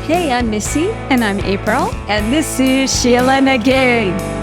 Hey, I'm Missy. And I'm April. And this is SheelaNaGig.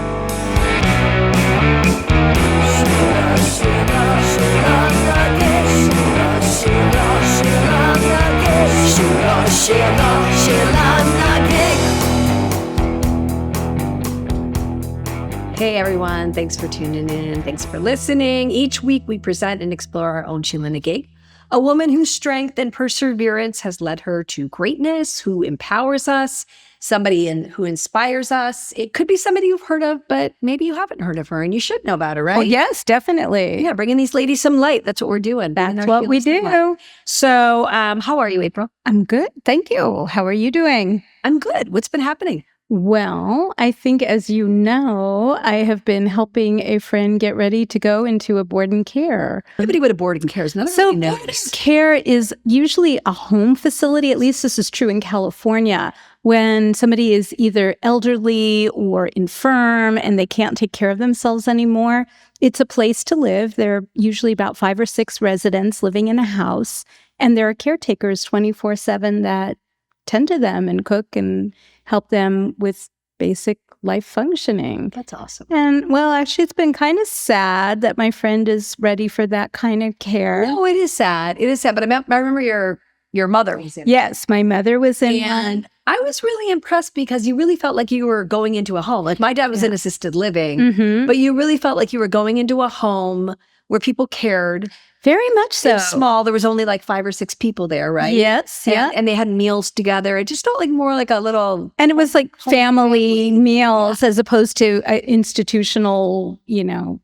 Hey everyone, thanks for tuning in. Thanks for listening. Each week we present and explore our own SheelaNaGig, a woman whose strength and perseverance has led her to greatness, who empowers us, somebody who inspires us. It could be somebody you've heard of, but maybe you haven't heard of her and you should know about her, right? Oh, yes, definitely. Yeah, bringing these ladies some light. That's what we're doing. That's what we do. So how are you, April? I'm good. Thank you. How are you doing? I'm good. What's been happening? Well, I think, as you know, I have been helping a friend get ready to go into a boarding care. Everybody with a boarding care is not So really boarding knows. care is usually a home facility. At least this is true in California. When somebody is either elderly or infirm and they can't take care of themselves anymore, it's a place to live. There are usually about 5 or 6 residents living in a house, and there are caretakers 24/7 that tend to them and cook and help them with basic life functioning. That's awesome. And well, actually, it's been kind of sad that my friend is ready for that kind of care. No, it is sad. It is sad. But I remember your mother was in. Yes, my mother was in And I was really impressed because you really felt like you were going into a home. Like my dad was in assisted living, Mhm. but you really felt like you were going into a home where people cared. Very much so. It was small. There was only like 5 or 6 people there, right? Yes, yeah. And they had meals together. It just felt like more like a little. And it was like family meals as opposed to institutional,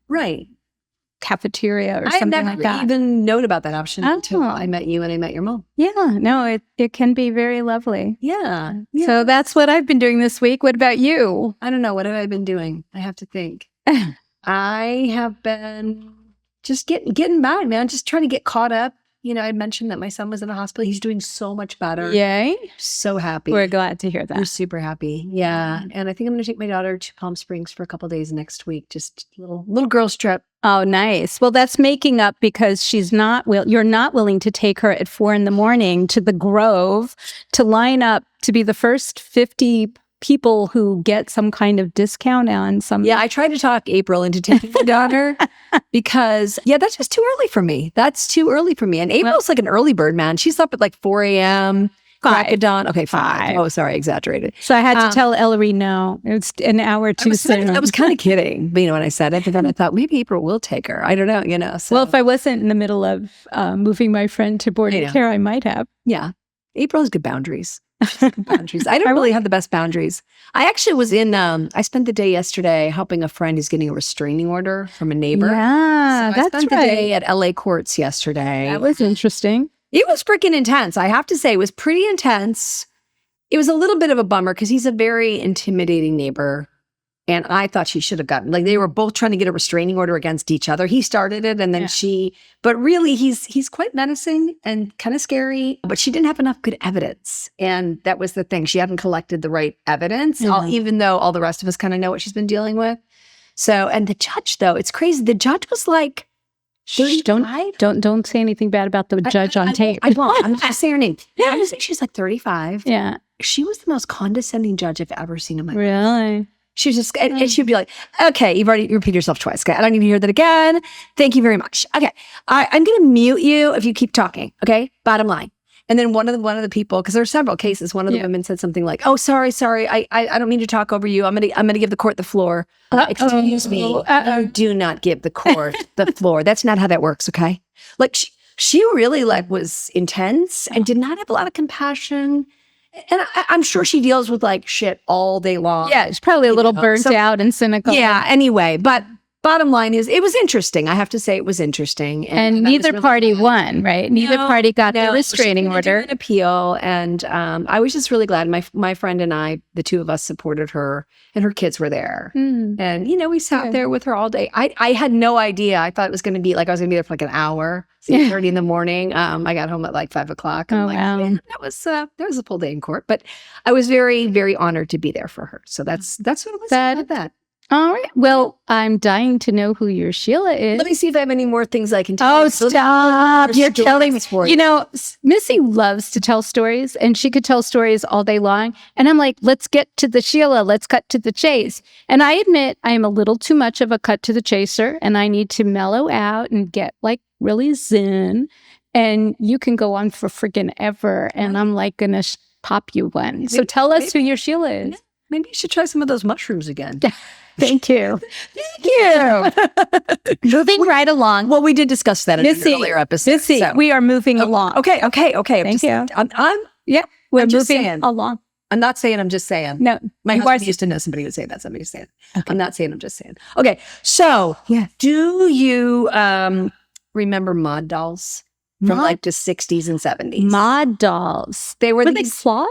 Right. cafeteria or I had something never like that. even known about that option until Oh. I met you and I met your mom. Yeah, no, it can be very lovely. Yeah. So that's what I've been doing this week. What about you? I don't know. What have I been doing? I have to think. I have been just getting by, man. Just trying to get caught up. I mentioned that my son was in the hospital. He's doing so much better. Yay. So happy. We're glad to hear We're that. super happy. Yeah. And I think I'm going to take my daughter to Palm Springs for a couple of days next week. Just a little girls trip. Oh, nice. Well, that's making up because you're not willing to take her at 4 a.m. to the Grove to line up to be the first 50 people who get some kind of discount on some. Yeah, I tried to talk April into taking my daughter because, that's just too early for me. That's too early for me. And April's like an early bird, man. She's up at like 4 a.m. Crack of dawn. Okay, 5. Oh, sorry, exaggerated. So I had to tell Ellery no. It's an hour too soon. I was kind of kidding, when I said it, but then I thought maybe April will take her. I don't know, So. Well, if I wasn't in the middle of moving my friend to boarding care, I might have. Yeah. April has good boundaries. Boundaries. I don't really have the best boundaries. I actually was I spent the day yesterday helping a friend who's getting a restraining order from a neighbor. Yeah, so I that's spent the day at LA courts yesterday. That was interesting. It was freaking intense. I have to say, it was pretty intense. It was a little bit of a bummer because he's a very intimidating neighbor. And I thought she should have gotten, they were both trying to get a restraining order against each other. He started it and then but really he's quite menacing and kind of scary, but she didn't have enough good evidence. And that was the thing. She hadn't collected the right evidence, even though all the rest of us kind of know what she's been dealing with. So, and the judge though, it's crazy. The judge was like, don't say anything bad about the judge on tape. I won't. I'm not going to say her name. I'm going to say she's like 35. Yeah. She was the most condescending judge I've ever seen in my life. Really? She was just, and she'd be like, okay, you've already repeated yourself twice. Okay, I don't need to hear that again. Thank you very much. Okay, I'm going to mute you if you keep talking. Okay, bottom line. And then one of the people, because there are several cases, one of the women said something like, "Oh, sorry, I don't mean to talk over you. I'm gonna give the court the floor." Excuse me, you do not give the court the floor. That's not how that works. Okay, like she really was intense and did not have a lot of compassion. And I'm sure she deals with shit all day long. Yeah, she's probably a little burnt out and cynical. Yeah, anyway, but bottom line is it was interesting. I have to say it was interesting. And neither party won, right? Neither party got the restraining order. An appeal. And I was just really glad. My friend and I, the two of us supported her and her kids were there. And, we sat there with her all day. I had no idea. I thought it was going to be I was going to be there for an hour. 8:30 in the morning. I got home at 5 o'clock. Wow. That was a full day in court, but I was very, very honored to be there for her. So that's what it was about that. All right. Well, I'm dying to know who your Sheila is. Let me see if I have any more things I can tell. Oh, stop. You're telling me. For You know, Missy loves to tell stories, and she could tell stories all day long. And I'm like, let's get to the Sheila. Let's cut to the chase. And I admit I am a little too much of a cut to the chaser, and I need to mellow out and get like really zen. And you can go on for freaking ever. And I'm like going to pop you one. So tell us who your Sheila is. Yeah, maybe you should try some of those mushrooms again. Thank you. Thank you. Moving right along. Well, we did discuss that in an earlier episode. Missy, we are moving along. Okay. Thank you. We're I'm just moving saying. along. I'm not saying, I'm just saying. No, My husband used to know somebody would say that. Somebody would say it. Okay. I'm not saying, I'm just saying. Okay. So, do you remember mod dolls from like the 60s and 70s? Mod dolls. They were Were these they flawed?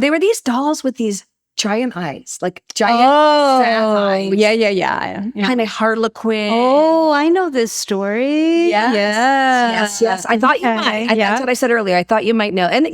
They were these dolls with these giant eyes, like giant sad eyes. Yeah. Kind of Harlequin. Oh, I know this story. Yes. I thought you might. That's what I said earlier. I thought you might know. And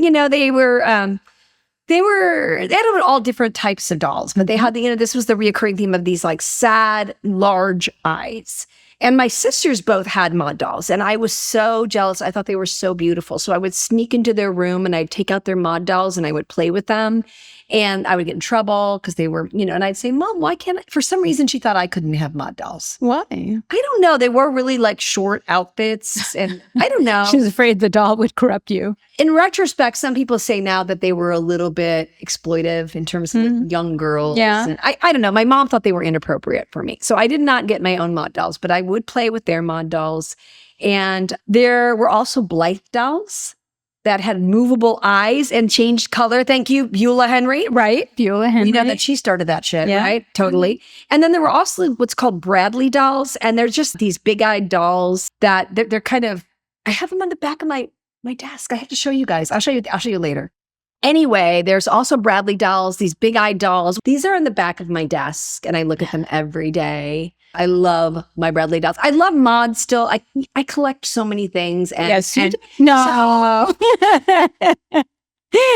they had all different types of dolls, but they had this was the reoccurring theme of these like sad, large eyes. And my sisters both had mod dolls, and I was so jealous. I thought they were so beautiful. So I would sneak into their room and I'd take out their mod dolls and I would play with them. And I would get in trouble because they were, and I'd say, Mom, why can't I? For some reason, she thought I couldn't have mod dolls. Why? I don't know. They wore really like short outfits. And I don't know. She was afraid the doll would corrupt you. In retrospect, some people say now that they were a little bit exploitive in terms of young girls. Yeah. And I don't know. My mom thought they were inappropriate for me. So I did not get my own mod dolls, but I would play with their mod dolls. And there were also Blythe dolls that had movable eyes and changed color. Thank you, Beulah Henry. Right. Beulah Henry. You know that she started that shit, Yeah. right? Totally. And then there were also what's called Bradley dolls. And they're just these big-eyed dolls that they're kind of, I have them on the back of my desk. I have to show you guys. I'll show you later. Anyway, there's also Bradley dolls, these big-eyed dolls. These are on the back of my desk, and I look at them every day. I love my Bradley dolls. I love mods still. I collect so many things. And, Yes, you and do. No.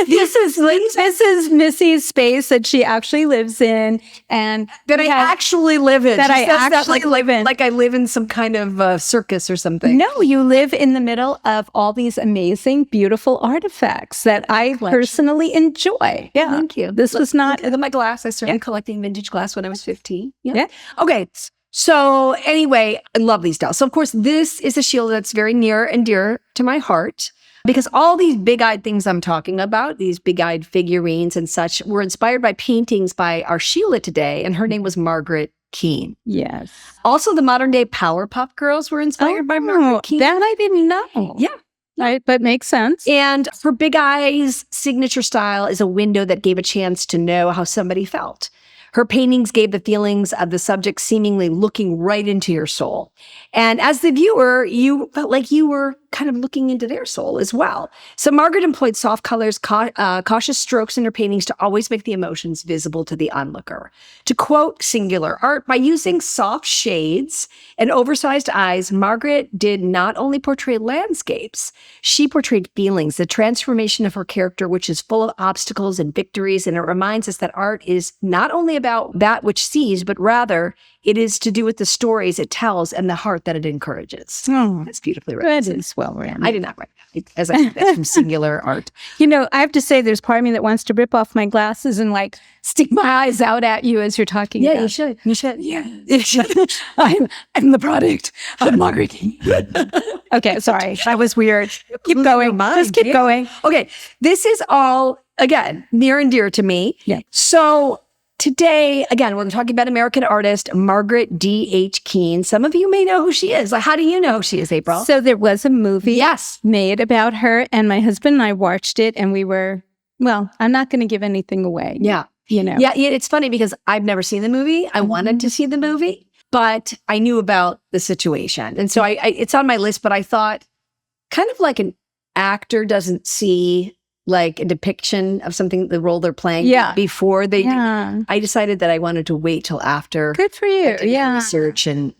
This is Missy's space that she actually lives in, and that I actually live in. That She I says that actually live in. Like I live in some kind of circus or something. No, you live in the middle of all these amazing, beautiful artifacts that I personally enjoy. Yeah, Thank you. This was not. Look at my glass. I started collecting vintage glass when I was 15. Yeah. Okay. So anyway, I love these dolls. So of course, this is a Sheila that's very near and dear to my heart because all these big-eyed things I'm talking about, these big-eyed figurines and such, were inspired by paintings by our Sheila today, and her name was Margaret Keane. Yes. Also, the modern-day Powerpuff Girls were inspired by Margaret Keane. That I didn't know. Yeah. Right, but makes sense. And her Big Eyes signature style is a window that gave a chance to know how somebody felt. Her paintings gave the feelings of the subject seemingly looking right into your soul. And as the viewer, you felt like you were kind of looking into their soul as well. So Margaret employed soft colors, cautious strokes in her paintings to always make the emotions visible to the onlooker. To quote Singular Art, by using soft shades and oversized eyes, Margaret did not only portray landscapes, she portrayed feelings, the transformation of her character, which is full of obstacles and victories. And it reminds us that art is not only about that which sees, but rather it is to do with the stories it tells and the heart that it encourages. Oh, that's beautifully written. that is well written. I did not write that. As I said, that's from Singular Art. You know, I have to say, there's part of me that wants to rip off my glasses and like stick my eyes out at you as you're talking. Yeah, about. you should. You should. Yeah, you should. I'm the product of Margaret Keane. Okay, sorry, that was weird. Keep going. Just keep going. Okay, this is all again near and dear to me. Yeah. So today, again, we're talking about American artist Margaret D.H. Keane. Some of you may know who she is. Like, how do you know who she is, April? So there was a movie Yes. made about her, and my husband and I watched it, and we were, well, I'm not going to give anything away. Yeah. You know. Yeah, it's funny because I've never seen the movie. I wanted to see the movie, but I knew about the situation. And so I it's on my list, but I thought kind of like an actor doesn't see like a depiction of something, the role they're playing before they Yeah. I decided that I wanted to wait till after Good for you. I did my Yeah. research and,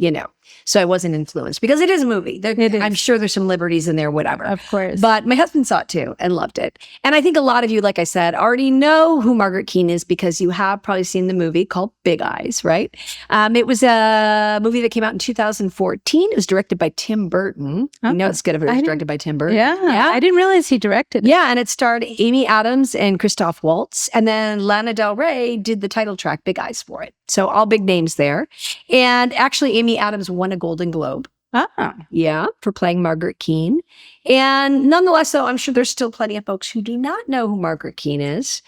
So I wasn't influenced because it is a movie. It is. I'm sure there's some liberties in there, whatever. Of course. But my husband saw it too and loved it. And I think a lot of you, like I said, already know who Margaret Keane is because you have probably seen the movie called Big Eyes, right? It was a movie that came out in 2014. It was directed by Tim Burton. You know it's good if it was directed by Tim Burton. Yeah. I didn't realize he directed it. Yeah, and it starred Amy Adams and Christoph Waltz. And then Lana Del Rey did the title track, Big Eyes, for it. So all big names there. And actually, Amy Adams won a Golden Globe. Oh. Yeah, for playing Margaret Keane. And nonetheless, though, I'm sure there's still plenty of folks who do not know who Margaret Keane is.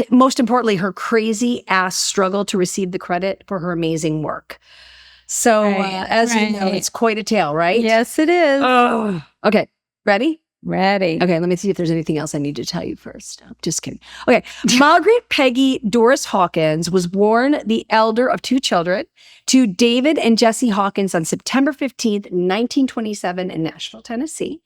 Most importantly, her crazy ass struggle to receive the credit for her amazing work. So as you know, it's quite a tale, right? Yes, it is. Oh. Okay, ready? Ready. Okay, let me see if there's anything else I need to tell you first. No, just kidding. Okay, Margaret Peggy Doris Hawkins was born the elder of 2 children to David and Jessie Hawkins on September 15th, 1927 in Nashville, Tennessee.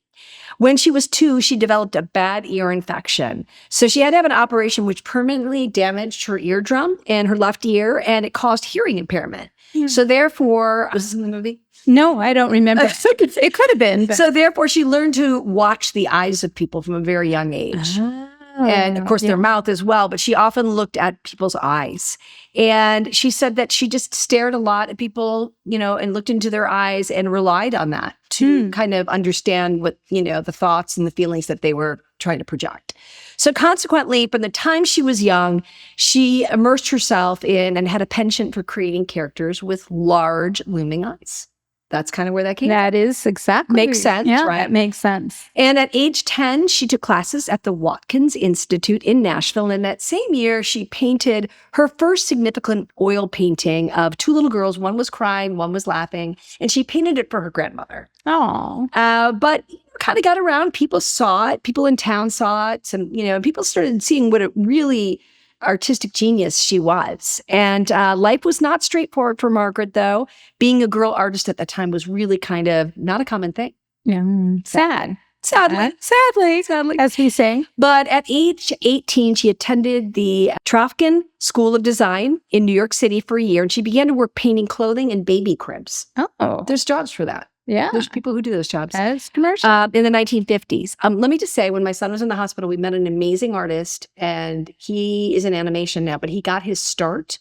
When she was 2, she developed a bad ear infection. So she had to have an operation which permanently damaged her eardrum and her left ear, and it caused hearing impairment. So therefore, was this in the movie? No, I don't remember. It could have been. But. So therefore, she learned to watch the eyes of people from a very young age. And of course, their mouth as well. But she often looked at people's eyes. And she said that she just stared a lot at people, and looked into their eyes and relied on that to kind of understand what, the thoughts and the feelings that they were trying to project. So consequently, from the time she was young, she immersed herself in and had a penchant for creating characters with large looming eyes. That's kind of where that came from. That is exactly. Makes sense, yeah, right? That makes sense. And at age 10, she took classes at the Watkins Institute in Nashville. And that same year, she painted her first significant oil painting of 2 little girls. One was crying, one was laughing. And she painted it for her grandmother. Oh. But kind of got around. People saw it. People in town saw it. And, people started seeing what it really artistic genius she was. And life was not straightforward for Margaret, though. Being a girl artist at that time was really kind of not a common thing. Yeah. Sad. Sadly, as we say. But at age 18, she attended the Trofkin School of Design in New York City for a year, and she began to work painting clothing and baby cribs. Oh. There's jobs for that. Yeah. There's people who do those jobs. As commercial. In the 1950s. Let me just say, when my son was in the hospital, we met an amazing artist, and he is in animation now, but he got his start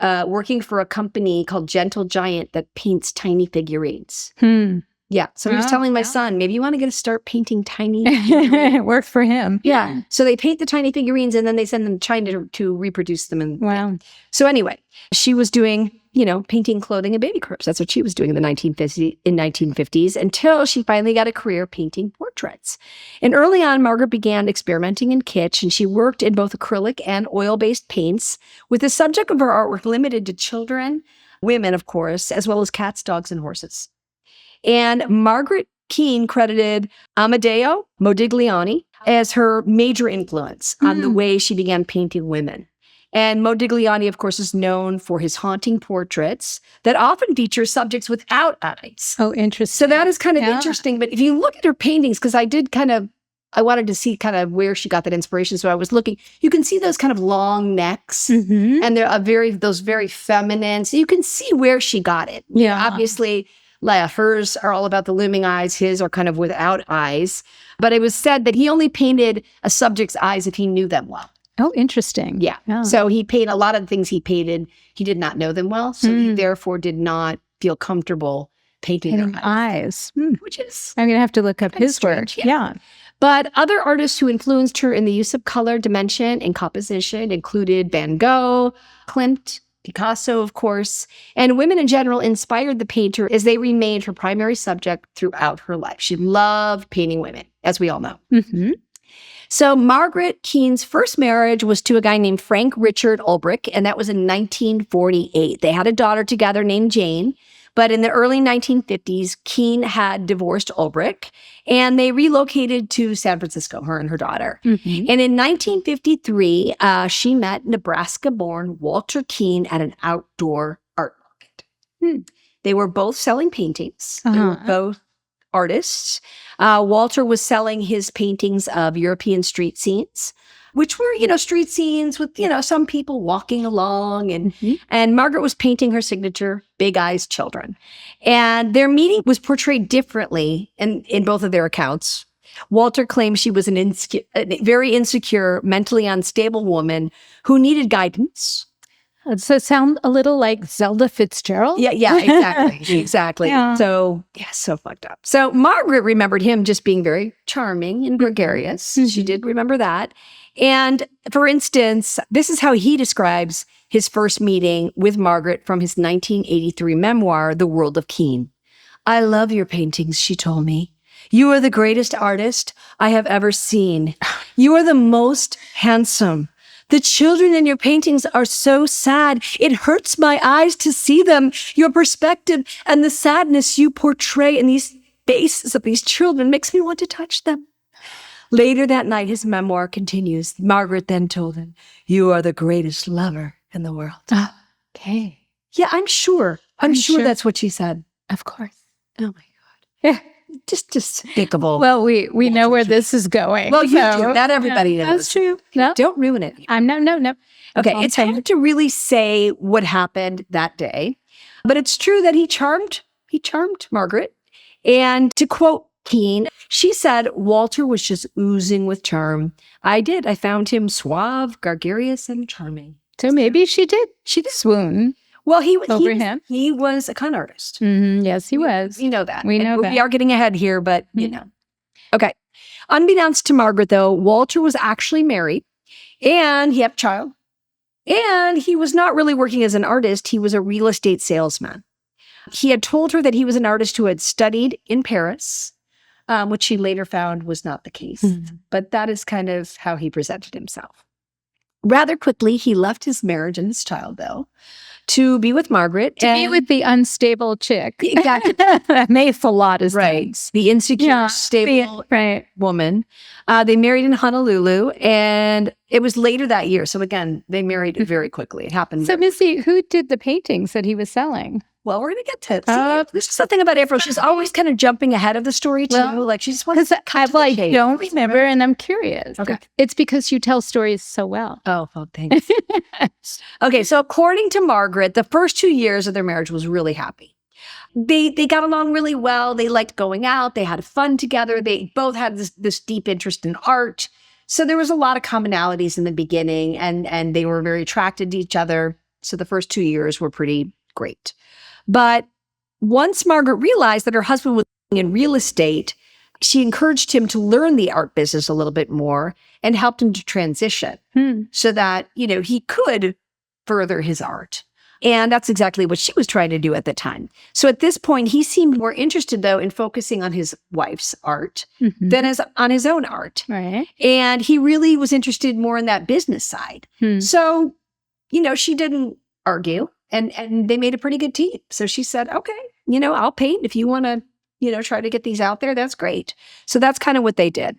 working for a company called Gentle Giant that paints tiny figurines. Yeah. So he was telling my son, maybe you want to get a start painting tiny figurines. It worked for him. Yeah. So they paint the tiny figurines and then they send them to China to reproduce them. Wow. So anyway, she was doing, painting clothing and baby cribs. That's what she was doing in the 1950s until she finally got a career painting portraits. And early on, Margaret began experimenting in kitsch, and she worked in both acrylic and oil-based paints with the subject of her artwork limited to children, women, of course, as well as cats, dogs, and horses. And Margaret Keane credited Amedeo Modigliani as her major influence on the way she began painting women. And Modigliani, of course, is known for his haunting portraits that often feature subjects without eyes. Oh, interesting. So that is kind of interesting. But if you look at her paintings, because I wanted to see kind of where she got that inspiration. So I was looking, you can see those kind of long necks and they're those very feminine. So you can see where she got it. Yeah. Obviously, hers are all about the looming eyes. His are kind of without eyes. But it was said that he only painted a subject's eyes if he knew them well. Oh, interesting. Yeah. So he painted a lot of the things he painted. He did not know them well. So he therefore did not feel comfortable painting their eyes. Which is... I'm going to have to look up his strange, work. Yeah. But other artists who influenced her in the use of color, dimension, and composition included Van Gogh, Klimt, Picasso, of course, and women in general inspired the painter as they remained her primary subject throughout her life. She loved painting women, as we all know. So Margaret Keane's first marriage was to a guy named Frank Richard Ulbrich, and that was in 1948. They had a daughter together named Jane, but in the early 1950s, Keane had divorced Ulbrich, and they relocated to San Francisco, her and her daughter. And in 1953, she met Nebraska-born Walter Keane at an outdoor art market. They were both selling paintings. They were both artists. Walter was selling his paintings of European street scenes, which were, street scenes with, some people walking along. And Margaret was painting her signature, Big Eyes Children. And their meeting was portrayed differently in both of their accounts. Walter claimed she was a very insecure, mentally unstable woman who needed guidance. Does it sound a little like Zelda Fitzgerald? Yeah, exactly. Exactly. Yeah. So fucked up. So Margaret remembered him just being very charming and gregarious. She did remember that. And for instance, this is how he describes his first meeting with Margaret from his 1983 memoir, The World of Keane. "I love your paintings," she told me. "You are the greatest artist I have ever seen. You are the most handsome. The children in your paintings are so sad. It hurts my eyes to see them. Your perspective and the sadness you portray in these faces of these children makes me want to touch them." Later that night, his memoir continues. Margaret then told him, "You are the greatest lover in the world." Okay. Yeah, I'm sure. I'm sure that's what she said. Of course. Oh my Yeah. Just despicable. Well, we know where this is going. Well, you so- do. Not everybody knows. That's true. No, Don't ruin it. no. Okay, all it's I'm saying. hard to really say what happened that day, but it's true that he charmed Margaret. And to quote Keane, she said, "Walter was just oozing with charm. I found him suave, gregarious, and charming." So maybe she did swoon. Well, he Over him. He was a con artist. Yes, he was. You know that. We know And that. We are getting ahead here, but you know. Okay. Unbeknownst to Margaret, though, Walter was actually married and he had a child. And he was not really working as an artist. He was a real estate salesman. He had told her that he was an artist who had studied in Paris, which she later found was not the case. But that is kind of how he presented himself. Rather quickly, he left his marriage and his child, though, to be with Margaret. To be with the unstable chick. Exactly. That makes a lot of Right. sense. The insecure, Yeah, stable right. woman. They married in Honolulu, and it was later that year. So again, they married very quickly. It happened. So, Missy, who did the paintings that he was selling? Well, we're going to get to it. This is something about April. She's always kind of jumping ahead of the story, too. Well, Like, she just wants Because to I cut to the chase. don't remember, and I'm curious. Okay. It's because you tell stories so well. Oh, thanks. Okay, so according to Margaret, the first 2 years of their marriage was really happy. They got along really well. They liked going out. They had fun together. They both had this deep interest in art. So there was a lot of commonalities in the beginning, and they were very attracted to each other. So the first 2 years were pretty great. But once Margaret realized that her husband was in real estate, she encouraged him to learn the art business a little bit more and helped him to transition so that, he could further his art. And that's exactly what she was trying to do at the time. So at this point, he seemed more interested, though, in focusing on his wife's art than on his own art. Right. And he really was interested more in that business side. So, she didn't argue. And they made a pretty good team. So she said, okay, I'll paint if you want to, try to get these out there. That's great. So that's kind of what they did.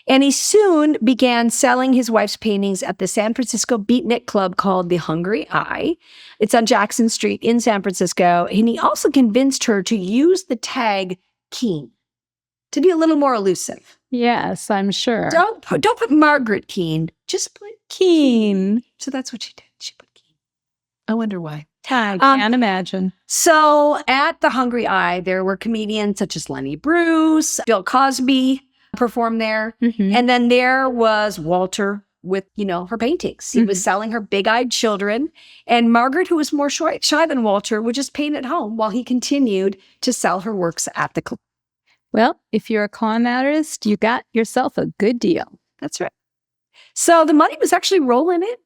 And he soon began selling his wife's paintings at the San Francisco beatnik club called the Hungry Eye. It's on Jackson Street in San Francisco. And he also convinced her to use the tag Keane to be a little more elusive. Yes, I'm sure. Don't put Margaret Keane. Just put Keane. So that's what she did. She put Keane. I wonder why. I can't imagine. So at the Hungry Eye, there were comedians such as Lenny Bruce, Bill Cosby performed there. And then there was Walter with, her paintings. He was selling her big-eyed children. And Margaret, who was more shy than Walter, would just paint at home while he continued to sell her works at the club. Well, if you're a con artist, you got yourself a good deal. That's right. So the money was actually rolling in.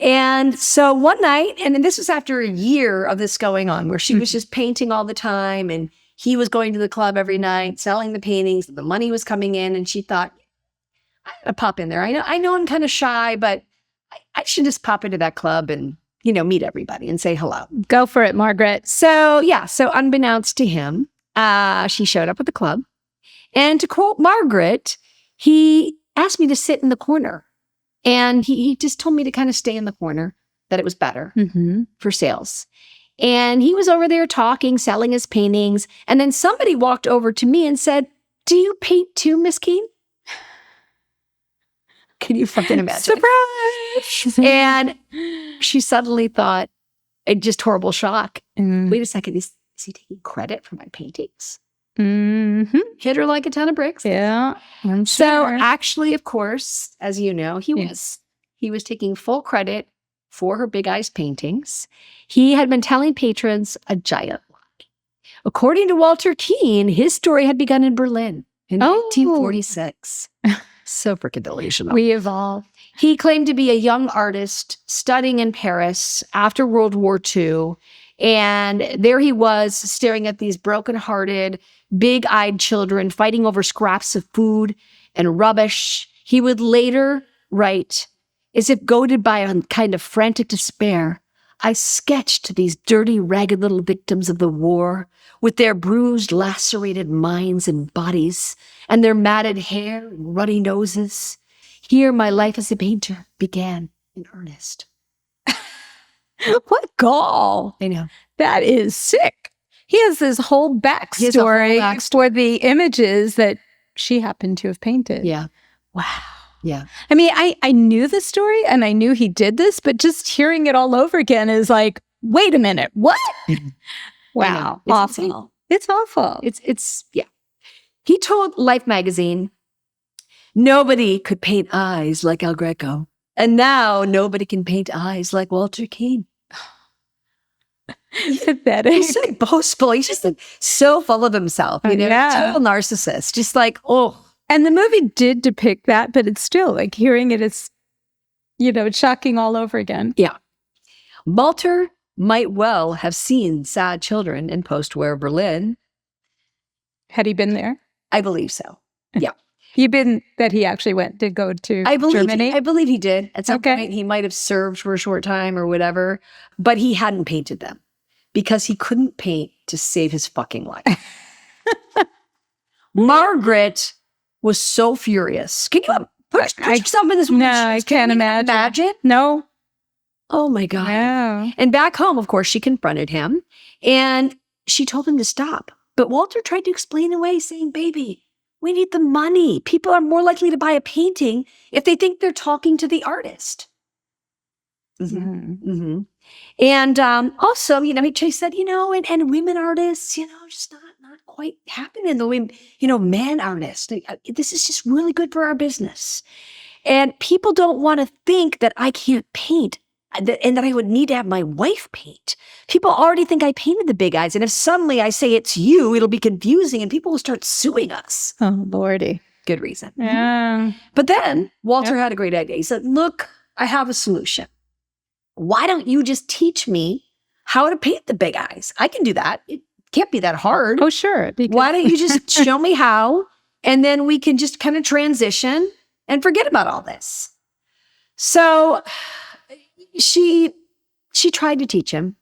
And so one night, and then this was after a year of this going on, where she was just painting all the time, and he was going to the club every night, selling the paintings, the money was coming in, and she thought, I gotta pop in there. I know I'm kind of shy, but I should just pop into that club and, meet everybody and say hello. Go for it, Margaret. So unbeknownst to him, she showed up at the club. And to quote Margaret, he asked me to sit in the corner. And he just told me to kind of stay in the corner, that it was better for sales. And he was over there talking, selling his paintings. And then somebody walked over to me and said, "Do you paint too, Miss Keane?" Can you fucking imagine? Surprise! And she suddenly thought, a just horrible shock. Wait a second, is he taking credit for my paintings? Mm-hmm. Hit her like a ton of bricks. Yeah. I'm So sure. actually, of course, as you know, he was taking full credit for her Big Eyes paintings. He had been telling patrons a giant lie. According to Walter Keane, his story had begun in Berlin in 1946. So freaking delusional. We evolved. He claimed to be a young artist studying in Paris after World War II. And there he was staring at these brokenhearted, big-eyed children fighting over scraps of food and rubbish. He would later write, as if goaded by a kind of frantic despair, "I sketched these dirty, ragged little victims of the war with their bruised, lacerated minds and bodies and their matted hair and ruddy noses. Here my life as a painter began in earnest." What gall. I know. That is sick. He has this whole backstory for the images that she happened to have painted. Yeah. Wow. Yeah. I mean, I knew the story and I knew he did this, but just hearing it all over again is like, wait a minute, what? Wow. It's Awful. insane. It's awful. It's yeah. He told Life magazine, "Nobody could paint eyes like El Greco. And now nobody can paint eyes like Walter Keane." Pathetic. He's so boastful. He's just like, so full of himself, you know, total narcissist. Just like, oh. And the movie did depict that, but it's still like hearing it is, you know, it's shocking all over again. Yeah. Walter might well have seen sad children in post-war Berlin. Had he been there? I believe so. Yeah. Did he actually did go to Germany? I believe he did. At some point, he might have served for a short time or whatever, but he hadn't painted them because he couldn't paint to save his fucking life. Margaret was so furious. Can you put yourself in this? No, I can't imagine. No. Oh my God. No. And back home, of course, she confronted him and she told him to stop. But Walter tried to explain away, saying, "Baby, we need the money. People are more likely to buy a painting if they think they're talking to the artist." And also, you know, he said, you know, and women artists, you know, just not quite happening. The women, you know, man artists, this is just really good for our business. And people don't want to think that I can't paint and that I would need to have my wife paint. People already think I painted the big eyes. And if suddenly I say it's you, it'll be confusing and people will start suing us. Oh, Lordy. Good reason. Yeah. But then Walter had a great idea. He said, "Look, I have a solution. Why don't you just teach me how to paint the big eyes? I can do that. It can't be that hard." Oh, sure. Why don't you just show me how? And then we can just kind of transition and forget about all this. So she tried to teach him.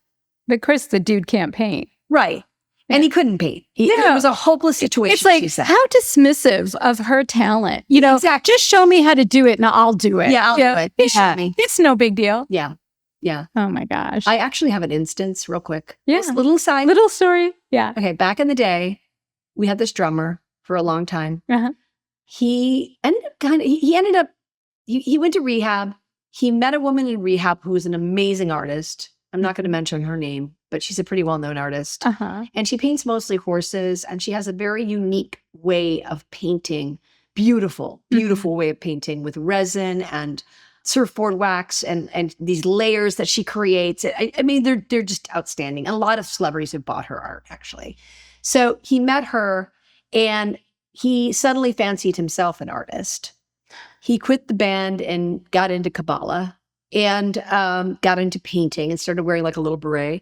But Chris, the dude can't paint. Right. And he couldn't paint. It was a hopeless situation. It's like, she said. how dismissive of her talent. You know, Exactly. Just show me how to do it and I'll do it. Yeah, I'll do it. It's, Show me. it's no big deal. Yeah. Yeah. Oh my gosh. I actually have an instance real quick. Yeah. Little side. Little story. Yeah. Okay. Back in the day, we had this drummer for a long time. Uh-huh. He ended up he went to rehab. He met a woman in rehab who was an amazing artist. I'm not going to mention her name, but she's a pretty well-known artist. Uh-huh. And she paints mostly horses, and she has a very unique way of painting. Beautiful, beautiful way of painting with resin and surfboard wax and these layers that she creates. I mean, they're just outstanding. And a lot of celebrities have bought her art, actually. So he met her, and he suddenly fancied himself an artist. He quit the band and got into Kabbalah and got into painting and started wearing like a little beret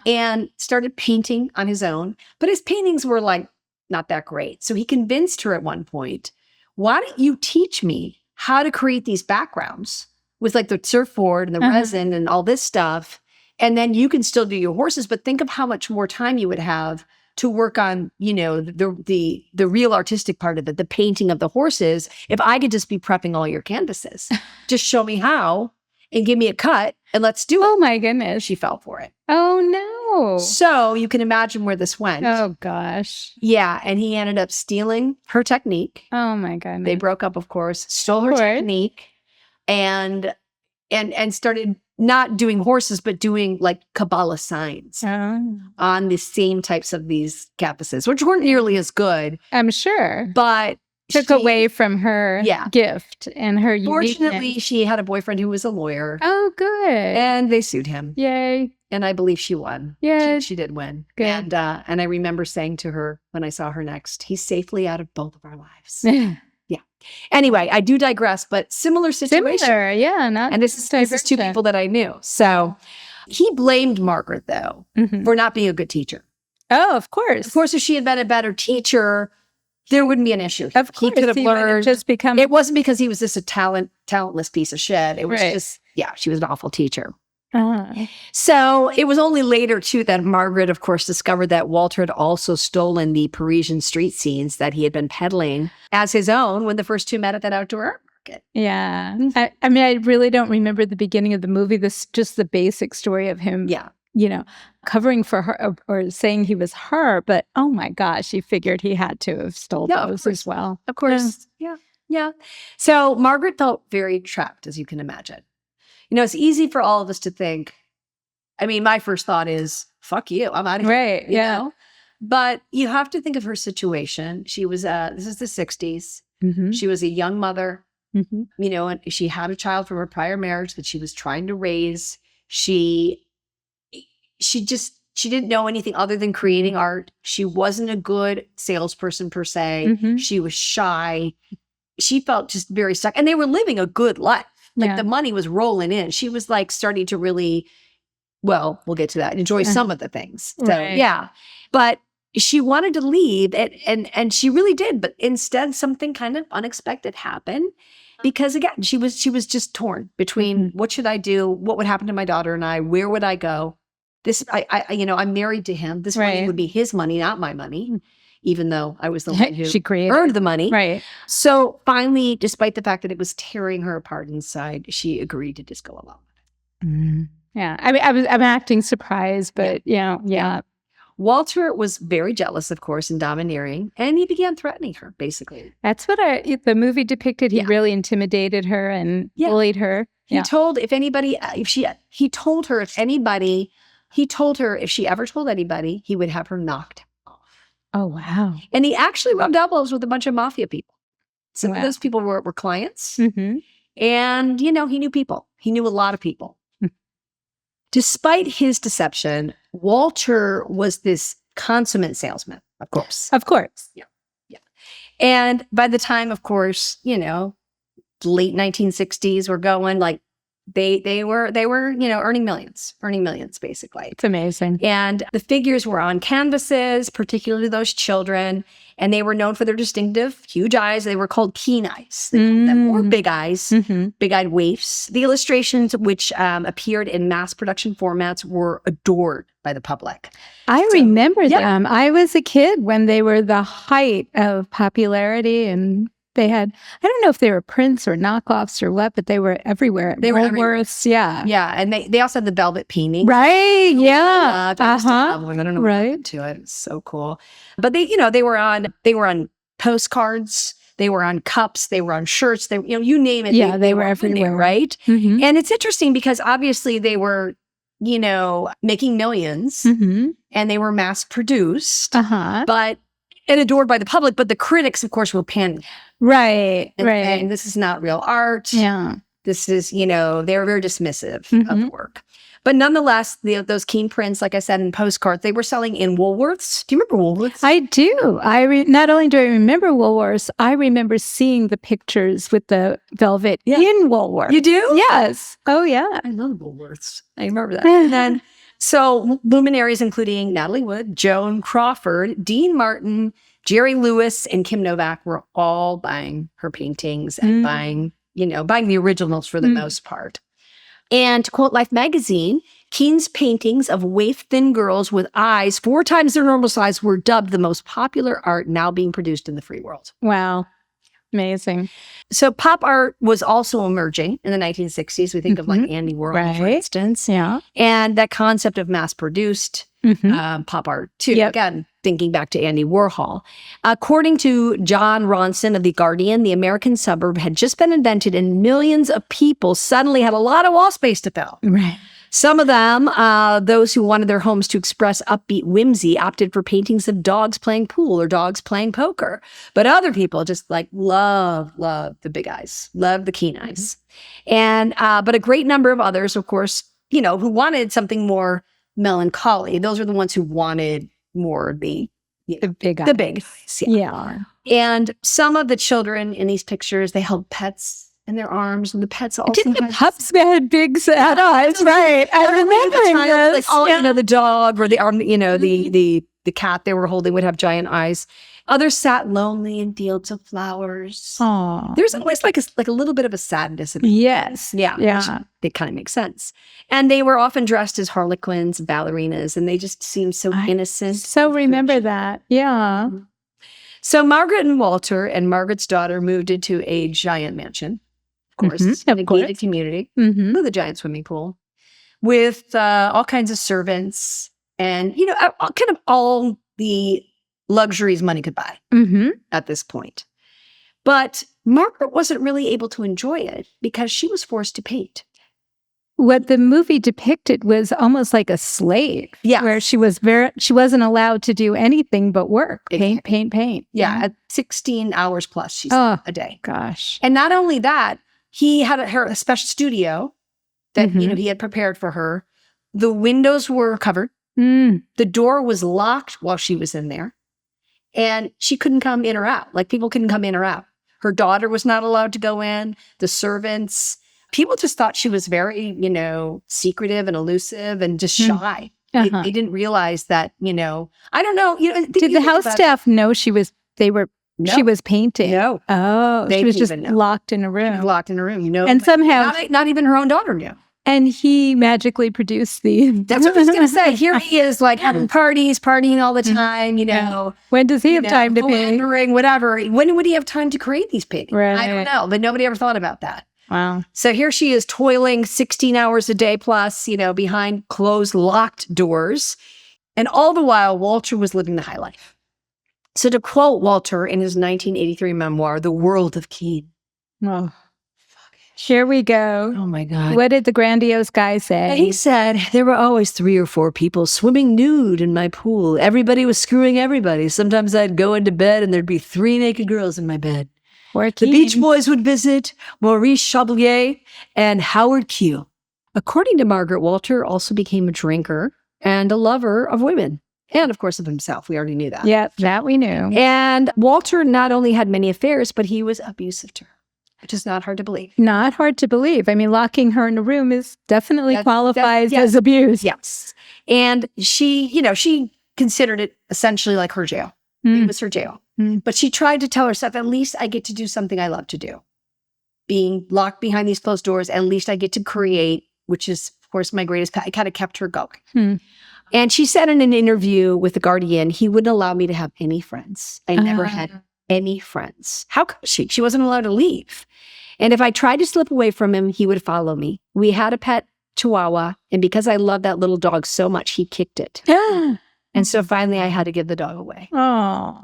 and started painting on his own. But his paintings were like not that great. So he convinced her at one point, "Why don't you teach me how to create these backgrounds with like the surfboard and the resin and all this stuff? And then you can still do your horses, but think of how much more time you would have to work on, you know, the real artistic part of it, the painting of the horses, if I could just be prepping all your canvases. Just show me how and give me a cut and let's do it." Oh my goodness. She fell for it. Oh no. Oh. So you can imagine where this went. Oh, gosh. Yeah. And he ended up stealing her technique. Oh, my goodness. They broke up, of course, stole her technique and started not doing horses, but doing like Kabbalah signs on the same types of these capuses, which weren't nearly as good. I'm sure. But took away from her gift and her fortunately, uniqueness. she had a boyfriend who was a lawyer. Oh, good. And they sued him. Yay. And I believe she won. Yeah. She did win. Good. And I remember saying to her when I saw her next, he's safely out of both of our lives. Yeah. Anyway, I do digress, but similar situation. Similar, yeah. And this is two people that I knew. So he blamed Margaret, though, for not being a good teacher. Oh, of course. Of course, if she had been a better teacher, there wouldn't be an issue. Of course, he could have learned. Just become. It wasn't because he was just a talentless piece of shit. It was just, she was an awful teacher. So it was only later, too, that Margaret, of course, discovered that Walter had also stolen the Parisian street scenes that he had been peddling as his own when the first two met at that outdoor art market. Yeah. I mean, I really don't remember the beginning of the movie. Just the basic story of him. Yeah. You know, covering for her or saying he was her, but oh my gosh, he figured he had to have stolen those as well. Of course. Yeah. So Margaret felt very trapped, as you can imagine. You know, it's easy for all of us to think, I mean, my first thought is, fuck you, I'm out of here. Right, you know? But you have to think of her situation. She was, this is the 60s. She was a young mother, you know, and she had a child from her prior marriage that she was trying to raise. She didn't know anything other than creating art. She wasn't a good salesperson per se. She was shy. She felt just very stuck. And they were living a good life. Like the money was rolling in. She was like starting to really, well, we'll get to that, enjoy some of the things. So but she wanted to leave and she really did. But instead something kind of unexpected happened. Because again, she was just torn between what should I do? What would happen to my daughter and I? Where would I go? This, I'm married to him. This money would be his money, not my money, even though I was the one who earned the money. Right. So finally, despite the fact that it was tearing her apart inside, she agreed to just go along with it. Yeah. I mean, I'm acting surprised, but yeah. Walter was very jealous, of course, and domineering, and he began threatening her, basically. That's what the movie depicted. He really intimidated her and bullied her. He told if she ever told anybody, he would have her knocked off. Oh, wow. And he actually rubbed elbows with a bunch of mafia people. Some of those people were clients. And, you know, he knew people. He knew a lot of people. Despite his deception, Walter was this consummate salesman, of course. Of course. Yeah. And by the time, of course, you know, late 1960s were going, like, they were, you know, earning millions, basically. It's amazing. And the figures were on canvases, particularly those children, and they were known for their distinctive huge eyes. They were called keen eyes. They called them more big eyes, big-eyed waifs. The illustrations, which appeared in mass production formats, were adored by the public. I remember them. I was a kid when they were the height of popularity, and they had, I don't know if they were prints or knockoffs or what, but they were everywhere. They were Woolworths, Yeah, and they also had the velvet painting. Right, yeah. I don't know what happened to it. It's so cool. But they were on postcards, they were on cups, they were on shirts, you name it. Yeah, they were everywhere. Right? And it's interesting because obviously they were, you know, making millions and they were mass produced, but and adored by the public, but the critics, of course, will panic. Right. And this is not real art. Yeah. This is, you know, they were very dismissive of the work. But nonetheless, those keen prints, like I said, in postcards, they were selling in Woolworths. Do you remember Woolworths? I do. Not only do I remember Woolworths, I remember seeing the pictures with the velvet in Woolworths. You do? Yes. Oh, yeah. I love Woolworths. I remember that. And then, so luminaries including Natalie Wood, Joan Crawford, Dean Martin, Jerry Lewis, and Kim Novak were all buying her paintings and buying the originals for the most part. And to quote Life magazine, Keane's paintings of waif-thin girls with eyes 4 times their normal size were dubbed the most popular art now being produced in the free world. Wow. Amazing. So pop art was also emerging in the 1960s. We think of like Andy Warhol, for instance. Yeah. And that concept of mass-produced pop art too. Yep. Again, thinking back to Andy Warhol. According to John Ronson of The Guardian, the American suburb had just been invented and millions of people suddenly had a lot of wall space to fill. Right. Some of them, those who wanted their homes to express upbeat whimsy, opted for paintings of dogs playing pool or dogs playing poker. But other people just like love the big eyes, love the keen eyes. And, but a great number of others, of course, you know, who wanted something more melancholy. Those are the ones who wanted more the big eyes. Yeah. And some of the children in these pictures, they held pets in their arms, and the pets also Didn't the pups had big sad eyes? Right. I remember like you know, the dog or the you know, the cat they were holding would have giant eyes. Others sat lonely in fields of flowers. Oh, There's always like a little bit of a sadness in it. yes. Yeah. It kind of makes sense. And they were often dressed as harlequins, ballerinas, and they just seemed so innocent. So remember that. Yeah. So Margaret and Walter and Margaret's daughter moved into a giant mansion. Of course, in a gated community with a giant swimming pool, with all kinds of servants, and you know, kind of all the luxuries money could buy at this point. But Margaret wasn't really able to enjoy it because she was forced to paint. What the movie depicted was almost like a slave. Yeah, where she wasn't allowed to do anything but work, paint. Yeah, at 16 hours plus, she said, a day. Gosh, and not only that. He had a special studio that you know he had prepared for her. The windows were covered. The door was locked while she was in there. And she couldn't come in or out. Like people couldn't come in or out. Her daughter was not allowed to go in. The servants. People just thought she was very, you know, secretive and elusive and just shy. They didn't realize that, you know, I don't know. You know, did the house staff know she was painting? No. Oh, she was just locked in a room. She was locked in a room, you know. And somehow not even her own daughter knew. And he magically produced the... That's what I was going to say. Here he is like having partying all the time, you know. When does he have time to paint? Whatever. When would he have time to create these paintings? Right. I don't know, but nobody ever thought about that. Wow. So here she is toiling 16 hours a day plus, you know, behind closed, locked doors. And all the while, Walter was living the high life. So to quote Walter in his 1983 memoir, The World of Keane. Oh, here we go. Oh my God. What did the grandiose guy say? And he said, there were always 3 or 4 people swimming nude in my pool. Everybody was screwing everybody. Sometimes I'd go into bed and there'd be 3 naked girls in my bed. The Beach Boys would visit, Maurice Chevalier and Howard Keel. According to Margaret, Walter also became a drinker and a lover of women. And, of course, of himself. We already knew that. Yeah, that we knew. And Walter not only had many affairs, but he was abusive to her, which is not hard to believe. Not hard to believe. I mean, locking her in a room is definitely qualifies as abuse. Yes. And she, you know, she considered it essentially like her jail. It was her jail. But she tried to tell herself, at least I get to do something I love to do. Being locked behind these closed doors, at least I get to create, which is, of course, my greatest I kind of kept her going. And she said in an interview with The Guardian, he wouldn't allow me to have any friends. I never had any friends. How could she? She wasn't allowed to leave. And if I tried to slip away from him, he would follow me. We had a pet Chihuahua, and because I loved that little dog so much, he kicked it. And so finally I had to give the dog away. Oh.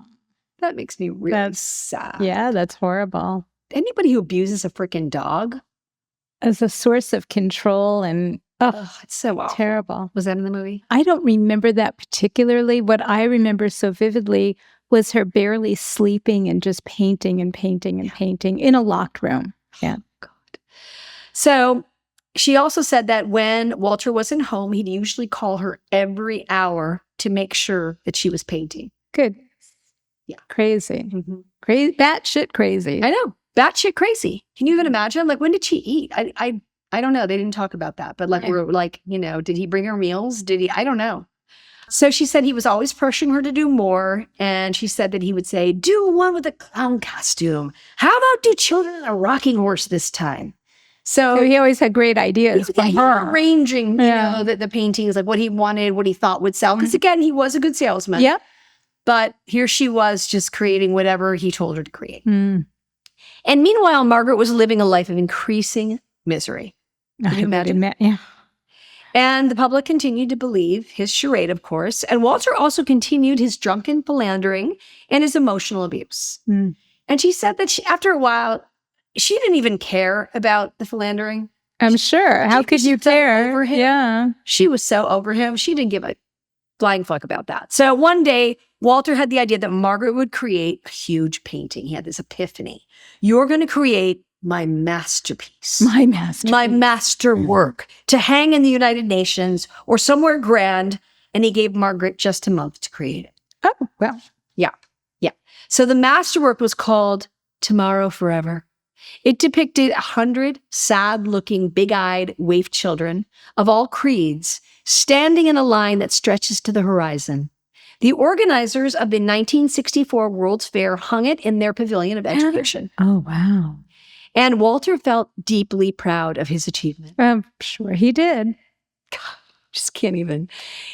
That makes me really sad. Yeah, that's horrible. Anybody who abuses a freaking dog as a source of control and it's so awful. Terrible. Was that in the movie? I don't remember that particularly. What I remember so vividly was her barely sleeping and just painting and painting and painting in a locked room. Yeah. God. So she also said that when Walter wasn't home, he'd usually call her every hour to make sure that she was painting. Good. Yeah. Crazy. Crazy. Batshit crazy. I know. Batshit crazy. Can you even imagine? Like, when did she eat? I don't know. They didn't talk about that. But like, we're like, you know, did he bring her meals? Did he? I don't know. So she said he was always pressuring her to do more. And she said that he would say, do one with a clown costume. How about do children on a rocking horse this time? So he always had great ideas. Arranging, you know, the paintings, like what he wanted, what he thought would sell. Because again, he was a good salesman. Yep. But here she was just creating whatever he told her to create. And meanwhile, Margaret was living a life of increasing misery. Can you imagine? And the public continued to believe his charade, of course. And Walter also continued his drunken philandering and his emotional abuse. Mm. And she said that after a while, she didn't even care about the philandering. I'm sure. How could you care? Over him. Yeah. She was so over him. She didn't give a flying fuck about that. So one day, Walter had the idea that Margaret would create a huge painting. He had this epiphany. You're going to create my masterpiece. My master. My masterwork to hang in the United Nations or somewhere grand. And he gave Margaret just a month to create it. Oh, well. Yeah. Yeah. So the masterwork was called Tomorrow Forever. It depicted 100 sad-looking, big-eyed, waifed children of all creeds standing in a line that stretches to the horizon. The organizers of the 1964 World's Fair hung it in their pavilion of exhibition. Oh, wow. And Walter felt deeply proud of his achievement. I'm sure he did. God, just can't even.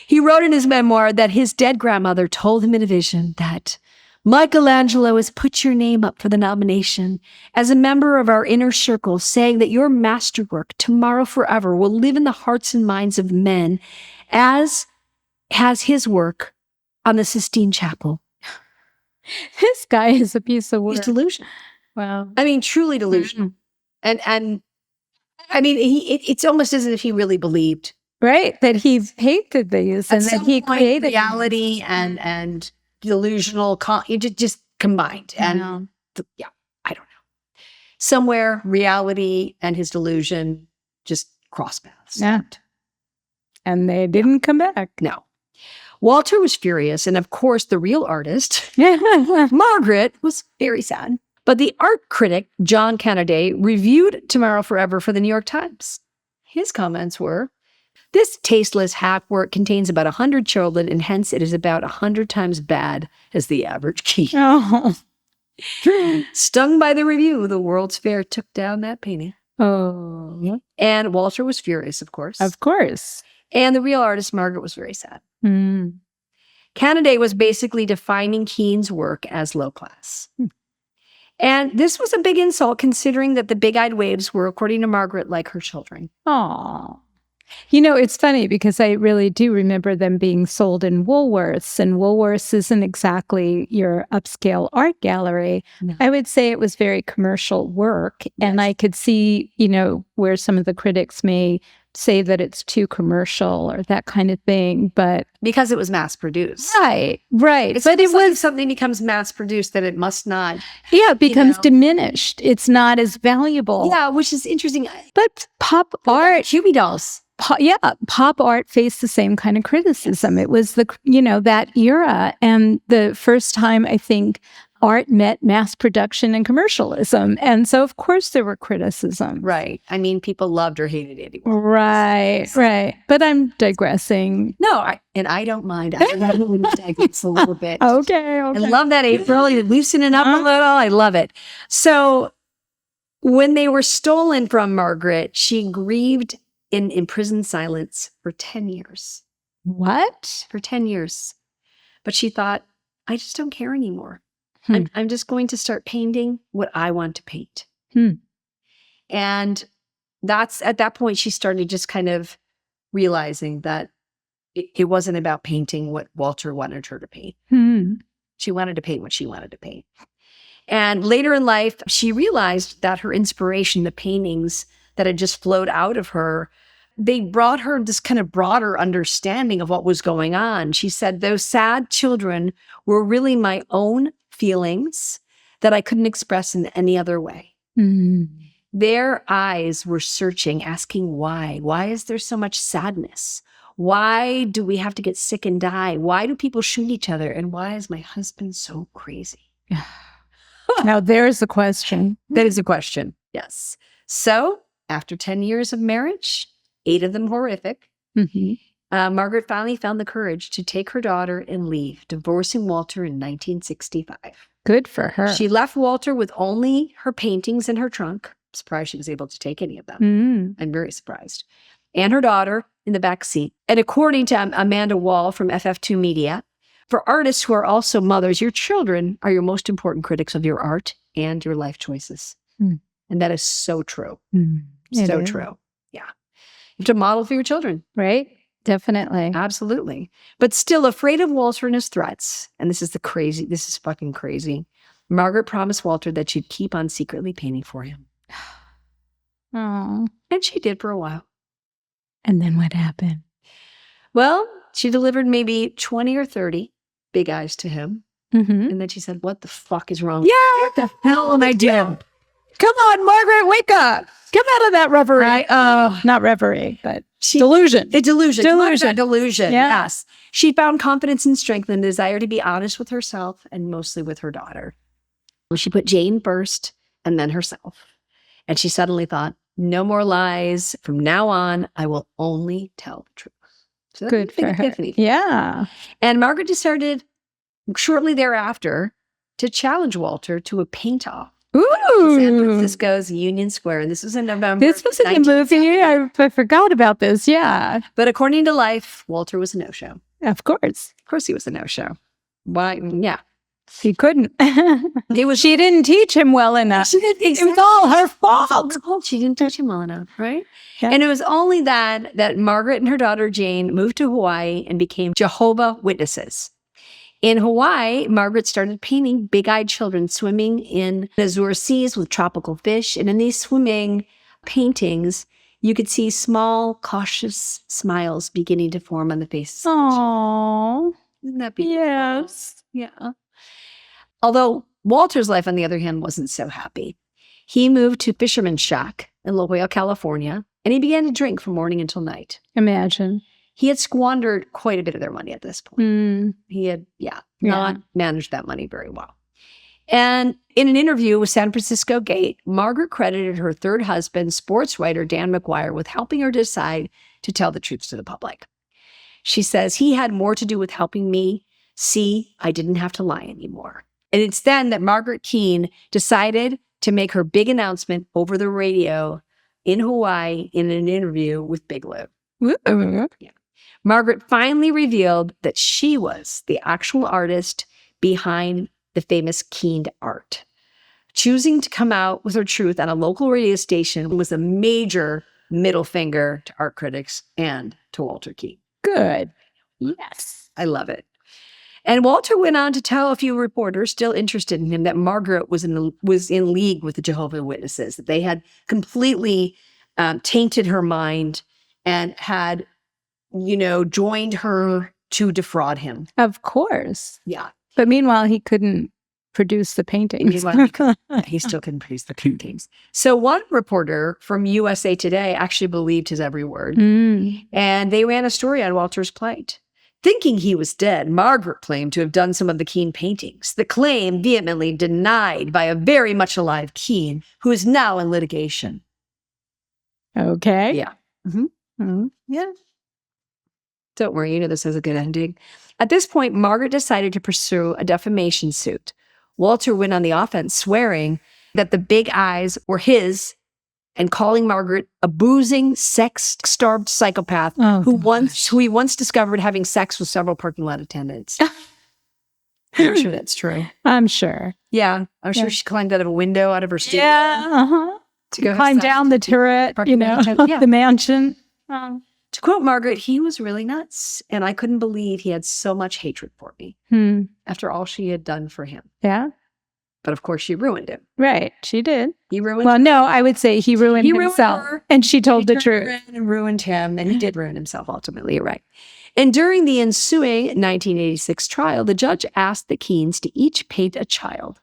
He wrote in his memoir that his dead grandmother told him in a vision that Michelangelo has put your name up for the nomination as a member of our inner circle, saying that your masterwork, Tomorrow Forever, will live in the hearts and minds of men as has his work on the Sistine Chapel. This guy is a piece of work. He's delusional. Wow. I mean, truly delusional. And I mean, it's almost as if he really believed. Right. That he painted these and that he created reality and delusional, just combined. And I don't know. Somewhere reality and his delusion just cross paths. Yeah. And they didn't come back. No. Walter was furious. And of course, the real artist, Margaret, was very sad. But the art critic, John Canaday, reviewed Tomorrow Forever for the New York Times. His comments were, this tasteless hack work contains about 100 children, and hence it is about 100 times bad as the average key. Oh. Stung by the review, the World's Fair took down that painting. Oh. And Walter was furious, of course. Of course. And the real artist, Margaret, was very sad. Mm. Canaday was basically defining Keane's work as low class. And this was a big insult considering that the big-eyed waves were, according to Margaret, like her children. Aw. You know, it's funny because I really do remember them being sold in Woolworths, and Woolworths isn't exactly your upscale art gallery. No. I would say it was very commercial work, and I could see, you know, where some of the critics may say that it's too commercial or that kind of thing, but because it was mass produced. Right. But it was something becomes mass produced that it must not. Yeah, it becomes diminished. It's not as valuable. Yeah, which is interesting. But pop art, Huey dolls. Pop art faced the same kind of criticism. It was that era, and the first time I think art met mass production and commercialism, and so of course there were criticism. Right. I mean, people loved or hated it. Right. But I'm digressing. No, I don't mind. I really digress a little bit. Okay. I love that, April. You're loosening up a little. I love it. So when they were stolen from Margaret, she grieved in imprisoned silence for 10 years. What? For 10 years. But she thought, I just don't care anymore. I'm just going to start painting what I want to paint. And that's at that point, she started just kind of realizing that it wasn't about painting what Walter wanted her to paint. She wanted to paint what she wanted to paint. And later in life, she realized that her inspiration, the paintings that had just flowed out of her, they brought her this kind of broader understanding of what was going on. She said, those sad children were really my own feelings that I couldn't express in any other way. Their eyes were searching, asking why. Why is there so much sadness? Why do we have to get sick and die? Why do people shoot each other? And why is my husband so crazy? Now there's a question. That is a question. Yes. So after 10 years of marriage, 8 of them horrific, Margaret finally found the courage to take her daughter and leave, divorcing Walter in 1965. Good for her. She left Walter with only her paintings in her trunk. I'm surprised she was able to take any of them. I'm very surprised. And her daughter in the back seat. And according to Amanda Wall from FF2 Media, for artists who are also mothers, your children are your most important critics of your art and your life choices. And that is so true. So true. Yeah. to model for your children. Right? Definitely. Absolutely. But still afraid of Walter and his threats. And this is fucking crazy. Margaret promised Walter that she'd keep on secretly painting for him. Oh. And she did for a while. And then what happened? Well, she delivered maybe 20 or 30 big eyes to him. Mm-hmm. And then she said, what the fuck is wrong? Yeah. What the hell am I doing? Come on, Margaret, wake up. Come out of that reverie. Not reverie, but delusion. Delusion. Delusion. Delusion. Yeah. Yes. She found confidence and strength and desire to be honest with herself and mostly with her daughter. She put Jane first and then herself. And she suddenly thought, no more lies. From now on, I will only tell the truth. So that's Good a big for her. epiphany. Yeah. And Margaret decided shortly thereafter to challenge Walter to a paint-off. San Ooh. Francisco's Union Square. And this was in November. This was in the movie. I forgot about this. Yeah. But according to Life, Walter was a no-show. Of course. Of course he was a no-show. Why? Yeah. He couldn't. It was, She didn't teach him well enough. It was all her fault. she didn't teach him well enough, right? Yeah. And it was only then that Margaret and her daughter Jane moved to Hawaii and became Jehovah's Witnesses. In Hawaii, Margaret started painting big-eyed children swimming in azure seas with tropical fish. And in these swimming paintings, you could see small, cautious smiles beginning to form on the faces. Aww. Isn't that beautiful? Yes. Yeah. Although Walter's life, on the other hand, wasn't so happy. He moved to Fisherman's Shack in La Jolla, California, and he began to drink from morning until night. Imagine. He had squandered quite a bit of their money at this point. Mm. He had, not managed that money very well. And in an interview with San Francisco Gate, Margaret credited her third husband, sports writer Dan McGuire, with helping her decide to tell the truth to the public. She says, he had more to do with helping me see I didn't have to lie anymore. And it's then that Margaret Keane decided to make her big announcement over the radio in Hawaii in an interview with Big Lou. Yeah. Margaret finally revealed that she was the actual artist behind the famous Keane art. Choosing to come out with her truth on a local radio station was a major middle finger to art critics and to Walter Keane. Good. Yes. I love it. And Walter went on to tell a few reporters still interested in him that Margaret was in league with the Jehovah's Witnesses, that they had completely tainted her mind and had, joined her to defraud him. Of course. Yeah. But meanwhile, he couldn't produce the paintings. He still couldn't produce the paintings. So one reporter from USA Today actually believed his every word. Mm. And they ran a story on Walter's plight. Thinking he was dead, Margaret claimed to have done some of the Keane paintings. The claim vehemently denied by a very much alive Keane, who is now in litigation. Okay. Yeah. Mm-hmm. Mm-hmm. Yeah. Don't worry, this has a good ending. At this point, Margaret decided to pursue a defamation suit. Walter went on the offense, swearing that the big eyes were his and calling Margaret a boozing, sex-starved psychopath who he once discovered having sex with several parking lot attendants. I'm sure that's true. I'm sure. Yeah. I'm sure she climbed out of a window out of her studio. Yeah. Uh-huh. To go climb down the turret, the mansion. To quote Margaret, he was really nuts, and I couldn't believe he had so much hatred for me after all she had done for him. Yeah. But of course, she ruined him. Right. She did. He ruined Well, no, I would say he ruined himself. Her, and she told the truth. And ruined him, and he did ruin himself ultimately. You're right. And during the ensuing 1986 trial, the judge asked the Keanes to each paint a child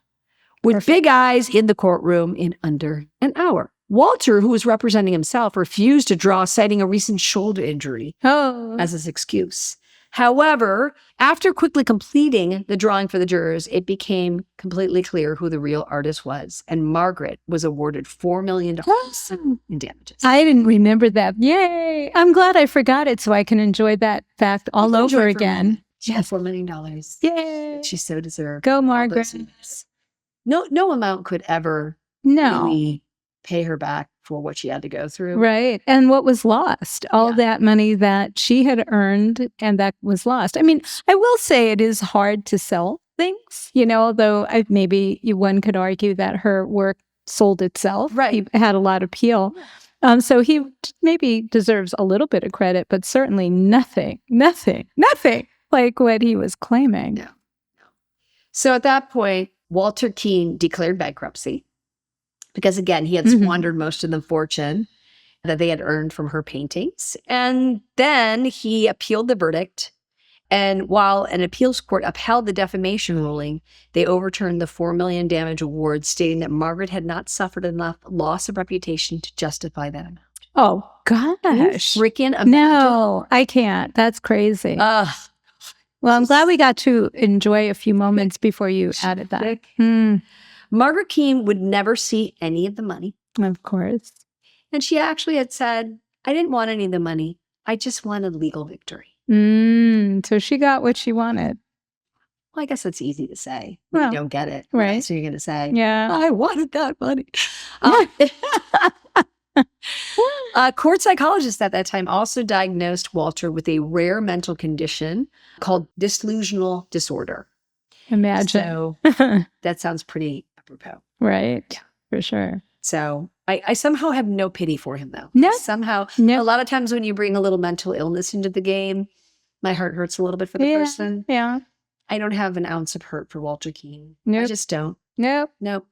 with big eyes in the courtroom in under an hour. Walter, who was representing himself, refused to draw, citing a recent shoulder injury as his excuse. However, after quickly completing the drawing for the jurors, it became completely clear who the real artist was, and Margaret was awarded $4 million in damages. I didn't remember that. Yay! I'm glad I forgot it so I can enjoy that fact all over again. She had $4 million. Yay! She so deserved. Go, Margaret. No amount could ever really pay her back for what she had to go through. Right. And what was lost, all that money that she had earned and that was lost. I mean, I will say it is hard to sell things, though maybe one could argue that her work sold itself. Right. It had a lot of appeal. So he maybe deserves a little bit of credit, but certainly nothing like what he was claiming. No. So at that point, Walter Keane declared bankruptcy because, again, he had squandered most of the fortune that they had earned from her paintings. And then he appealed the verdict. And while an appeals court upheld the defamation ruling, they overturned the $4 million damage award, stating that Margaret had not suffered enough loss of reputation to justify that amount. Oh, gosh. Freaking imagine. No, I can't. That's crazy. Well, I'm glad we got to enjoy a few moments before you added that. Margaret Keane would never see any of the money. Of course. And she actually had said, I didn't want any of the money. I just wanted legal victory. So she got what she wanted. Well, I guess that's easy to say. When you don't get it. Right. So you're going to say, yeah, I wanted that money. Court psychologists at that time also diagnosed Walter with a rare mental condition called disillusional disorder. Imagine. So that sounds pretty apropos. Right. Yeah. For sure. So I somehow have no pity for him, though. No. Somehow, No. a lot of times when you bring a little mental illness into the game, my heart hurts a little bit for the person. Yeah. I don't have an ounce of hurt for Walter Keane. Nope. I just don't. Nope.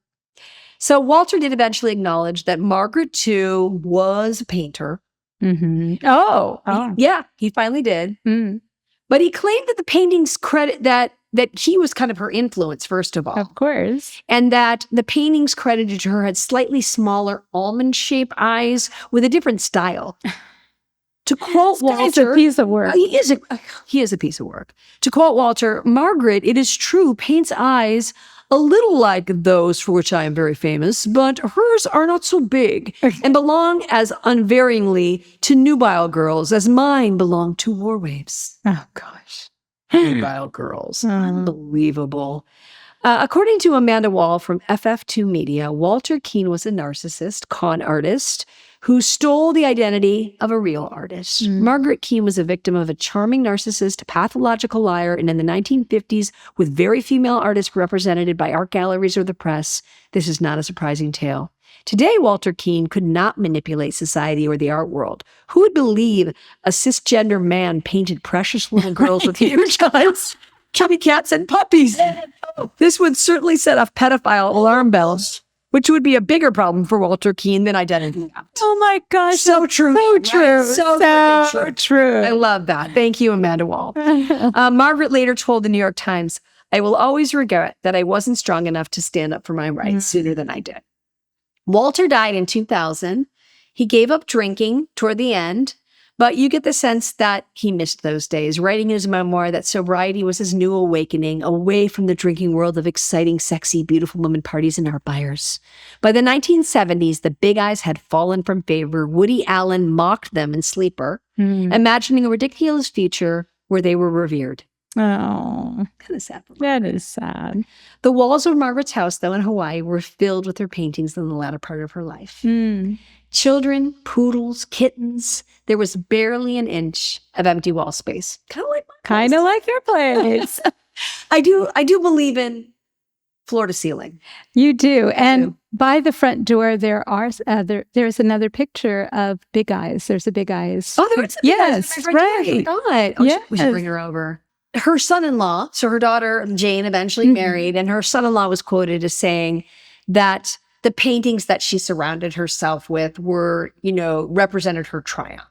So Walter did eventually acknowledge that Margaret, too, was a painter. Oh. Yeah, he finally did. Mm. But he claimed that the paintings credit that he was kind of her influence, first of all. Of course. And that the paintings credited to her had slightly smaller almond-shaped eyes with a different style. To quote Walter, it's a piece of work. He is a piece of work. To quote Walter, Margaret, it is true, paints eyes a little like those for which I am very famous, but hers are not so big and belong as unvaryingly to nubile girls as mine belong to war waves. Oh, gosh. Nubile girls. Unbelievable. According to Amanda Wall from FF2 Media, Walter Keane was a narcissist, con artist, who stole the identity of a real artist. Margaret Keane was a victim of a charming narcissist, pathological liar, and in the 1950s, with very female artists represented by art galleries or the press, this is not a surprising tale. Today, Walter Keane could not manipulate society or the art world. Who would believe a cisgender man painted precious little girls with huge eyes, chubby cats, and puppies? This would certainly set off pedophile alarm bells, which would be a bigger problem for Walter Keane than identity theft. Oh my gosh. So true. So true. Right? So true. I love that. Thank you, Amanda Wall. Margaret later told the New York Times, I will always regret that I wasn't strong enough to stand up for my rights sooner than I did. Walter died in 2000. He gave up drinking toward the end, but you get the sense that he missed those days, writing in his memoir that sobriety was his new awakening away from the drinking world of exciting, sexy, beautiful women parties and art buyers. By the 1970s, the big eyes had fallen from favor. Woody Allen mocked them in Sleeper, imagining a ridiculous future where they were revered. Oh, Kind of sad. that is sad. The walls of Margaret's house, though, in Hawaii were filled with her paintings in the latter part of her life. Children, poodles, kittens. There was barely an inch of empty wall space. Kind of like your place. I do believe in floor to ceiling. You do. And by the front door, there's another picture of Big Eyes. There's a Big Eyes. Oh, there's a Big Eyes. Yes, right. We should bring her over. Her son-in-law, so her daughter Jane eventually married, and her son-in-law was quoted as saying that the paintings that she surrounded herself with were, represented her triumph,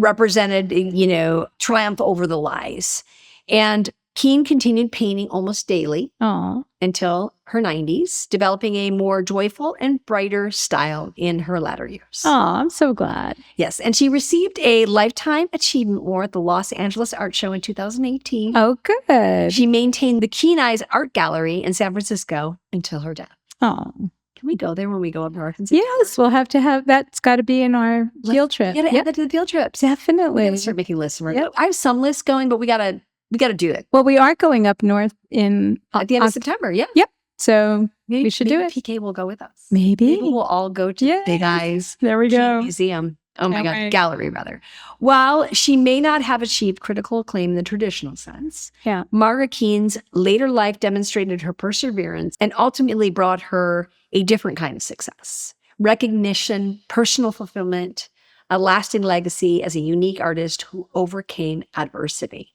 represented, triumph over the lies. And Keane continued painting almost daily until her 90s, developing a more joyful and brighter style in her latter years. Oh, I'm so glad. Yes, and she received a Lifetime Achievement Award at the Los Angeles Art Show in 2018. Oh, good. She maintained the Keane Eyes Art Gallery in San Francisco until her death. Oh. Can we go there when we go up to Arkansas? Yes, we'll have to have, that's got to be in our field trip. Yeah, add that to the field trips. Definitely. We gotta start making lists. I have some lists going, but we gotta do it. Well, we are going up north in at the end of September. Yeah. Yep. So we should do it. PK will go with us. Maybe we'll all go to Big Eyes. There we go. Museum. Oh my God, gallery rather. While she may not have achieved critical acclaim in the traditional sense, Margaret Keane's later life demonstrated her perseverance and ultimately brought her a different kind of success. recognition, personal fulfillment, a lasting legacy as a unique artist who overcame adversity.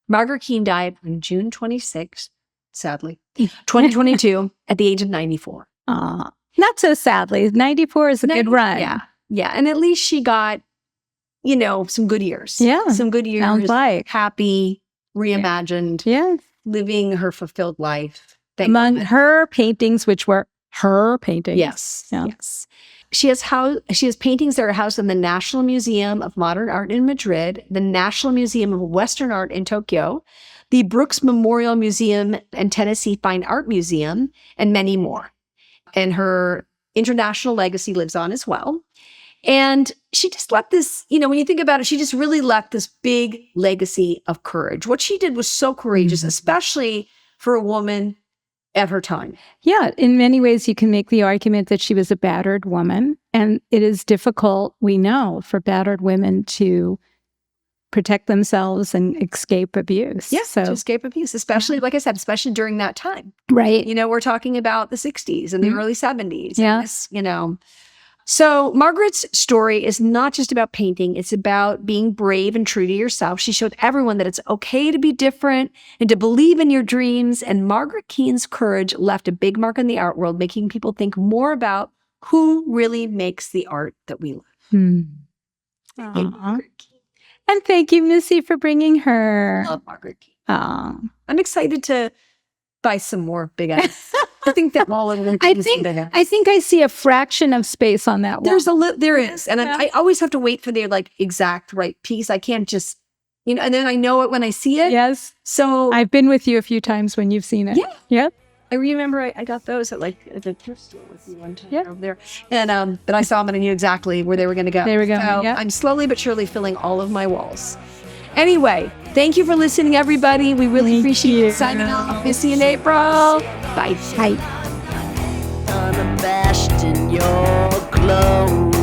Margaret Keane died on June 26th, sadly, 2022, at the age of 94. Not so sadly. 94 is a good run. Yeah. Yeah. And at least she got, some good years. Yeah. Some good years. Sounds like. Happy, reimagined, Yeah. living her fulfilled life. Among her paintings, which were her paintings. Yes. Yeah. Yes. She has paintings that are housed in the National Museum of Modern Art in Madrid, the National Museum of Western Art in Tokyo, the Brooks Memorial Museum and Tennessee Fine Art Museum, and many more. And her international legacy lives on as well. And she just left this, when you think about it, she just really left this big legacy of courage. What she did was so courageous, especially for a woman at her time. Yeah, in many ways, you can make the argument that she was a battered woman. And it is difficult, we know, for battered women to protect themselves and escape abuse. Yeah, to escape abuse, especially, like I said, especially during that time. Right. We're talking about the 60s and the early 70s. Yeah. And this, So Margaret's story is not just about painting. It's about being brave and true to yourself. She showed everyone that it's okay to be different and to believe in your dreams. And Margaret Keane's courage left a big mark in the art world, making people think more about who really makes the art that we love. And thank you, Missy, for bringing her. I love Margaret Keane. I'm excited to buy some more big eyes. I think that all of them. I think I see a fraction of space on that wall. There is, and I always have to wait for their exact right piece. I can't just, and then I know it when I see it. Yes. So I've been with you a few times when you've seen it. Yeah. Yeah. I remember I got those at the thrift store with you one time over there, and but I saw them and I knew exactly where they were going to go. There we go. So Yep. I'm slowly but surely filling all of my walls. Anyway, thank you for listening, everybody. We really appreciate it. Signing off. Missy and April. Bye. Bye. Unabashed in your glow.